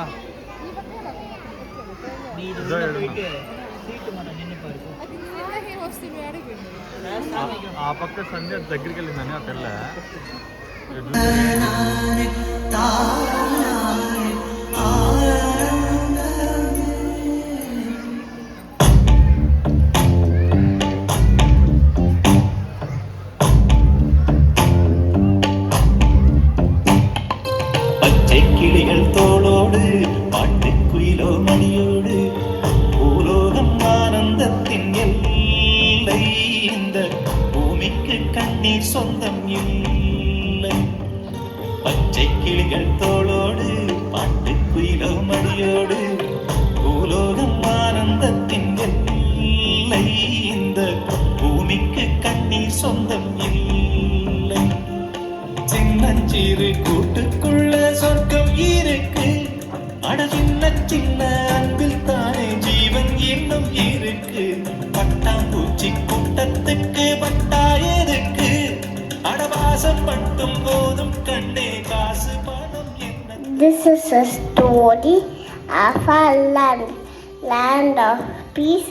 வா. நீ இதுல போயிட்டு சீட்டு மாட்ட நின்னு பாரு. ఆ పక్క సంధ్య దగ్గరికి వెళ్ళిందని ఆ పిల్ల பச்சை கிளிகள் தோளோடு பாட்டுக்குயிலோ மணியோடு பூலோகம் ஆனந்தத்தின் எல்லை இந்த பூமிக்கு கண்ணீர் சொந்தம் இல்லை பச்சை கிளிகள் தோளோடு பாட்டுக்குயிலோ மணியோடு பூலோகம் ஆனந்தத்தின் எல்லை இந்த பூமிக்கு கண்ணீர் சொந்தம் இல்லை சின்னஞ்சிறு கூட்டுக்குள்ள சொர்க்கம் இருக்கு அட சின்ன சின்ன அன்பில் தானே ஜீவன் இன்னும் இருக்கு பட்டாம்பூச்சி கூட்டத்துக்கு பட்டாயிருக்கு அடவாசம் மட்டும் போதும் கண்ணே காசு பணம் என்ன. This is a story of our land of peace,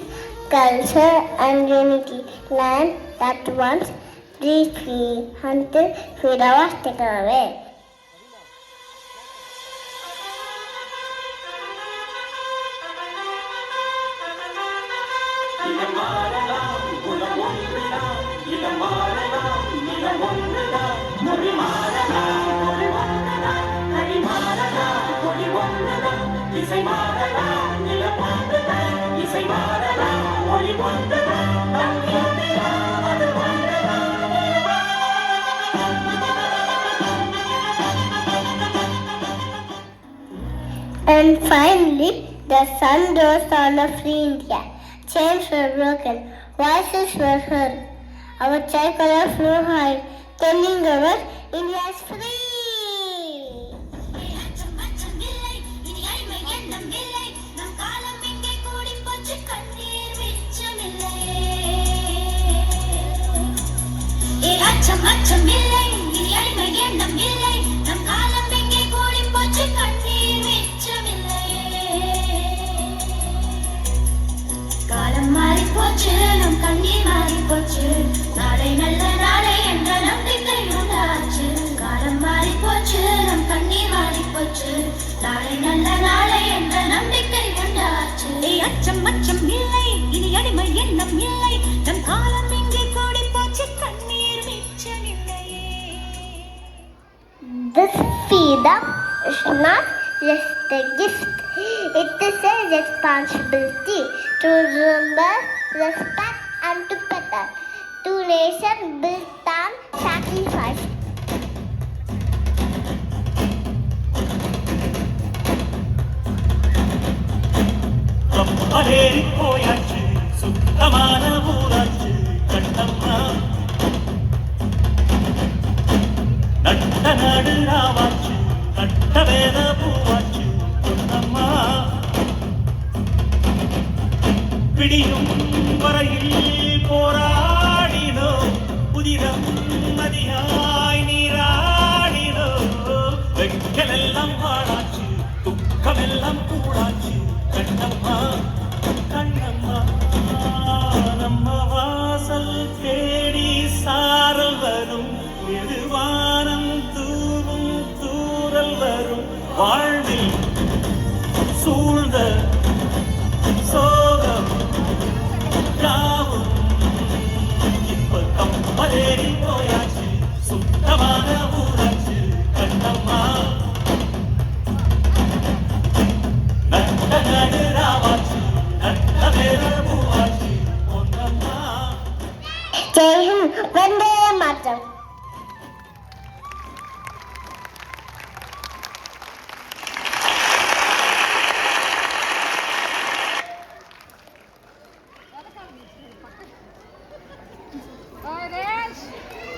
culture and unity, land that once breathed free until freedom was taken away. And finally, the sun rose on a free India. Chains were broken, voices were heard. Our tricolor flew high, telling our India is free. அச்சம் அச்சம் இல்லை இனி அடிமை எண்ணம் இல்லை நம் காலம் எங்கே கூடி போச்சு கண்ணீர் மிச்சமில்லை காலம் மாறி போச்சு நம் கண்ணீர் மாறி போச்சு நாளை நல்ல நாளை என்ற நம்பிக்கை உண்டாச்சு காலம் மாறி போச்சு நம் கண்ணீர் மாறி போச்சு நாளை நல்ல நாளை என்ற நம்பிக்கை உண்டாச்சு அச்சம் அச்சம் இல்லை இனி அடிமை எண்ணம் இல்லை நம் காலம் எங்கே கூடி போச்சு கண்ணீர் மிச்சமில்லையே. This freedom is not just a gift, it is a responsibility to remember, respect and to protect. To nation built on sacrifice. கப்பலேறி போயாச்சு சுத்தமான ஊராச்சு கண்ணம்மா நட்ட நாடு ராவாச்சு கட்ட வேத பூவாச்சு பொன்னம்மா பிடியும் வரையில் போராடினோ புதிரம் நதியாய் நீராடினோ வெக்கலெல்லாம் வாழாச்சு துக்கமெல்லாம் கூடாச்சு கண்ணம்மா கண்ணம்மா நம்ம வாசல் தேடி சாரல் வரும் எதிர்வானம் தூவும் தூரல் வரும் வாழ்வில்